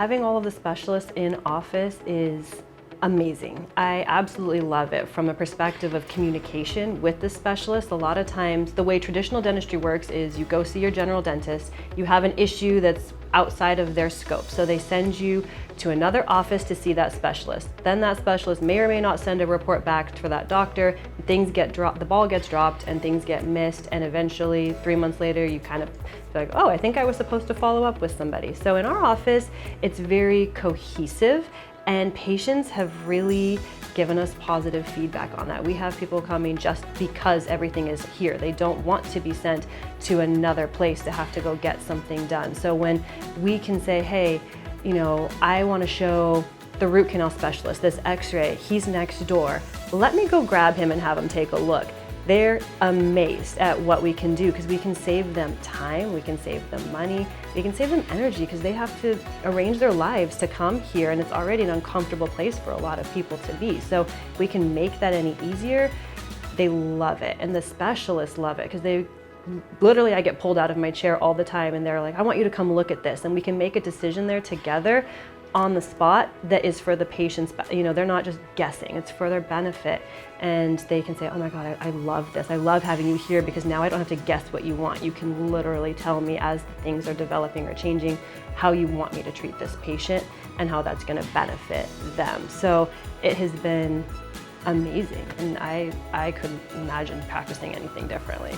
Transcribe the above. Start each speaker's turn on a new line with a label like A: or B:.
A: having all of the specialists in office is amazing. I absolutely love it from a perspective of communication with the specialist. A lot of times the way traditional dentistry works is you go see your general dentist, you have an issue that's outside of their scope. So they send you to another office to see that specialist. Then that specialist may or may not send a report back for that doctor. Things get dropped, the ball gets dropped and things get missed, and eventually 3 months later you kind of feel like, oh, I think I was supposed to follow up with somebody. So in our office, it's very cohesive, and patients have really given us positive feedback on that. We have people coming just because everything is here. They don't want to be sent to another place to have to go get something done. So when we can say, hey, you know, I want to show the root canal specialist this x-ray, he's next door, let me go grab him and have him take a look. They're amazed at what we can do because we can save them time, we can save them money, we can save them energy because they have to arrange their lives to come here, and it's already an uncomfortable place for a lot of people to be. So we can make that any easier. They love it, and the specialists love it because literally I get pulled out of my chair all the time and they're like, I want you to come look at this, and we can make a decision there together on the spot that is for the patient's, you know, they're not just guessing, it's for their benefit. And they can say, oh my God, I love this. I love having you here because now I don't have to guess what you want. You can literally tell me as things are developing or changing how you want me to treat this patient and how that's gonna benefit them. So it has been amazing, and I couldn't imagine practicing anything differently.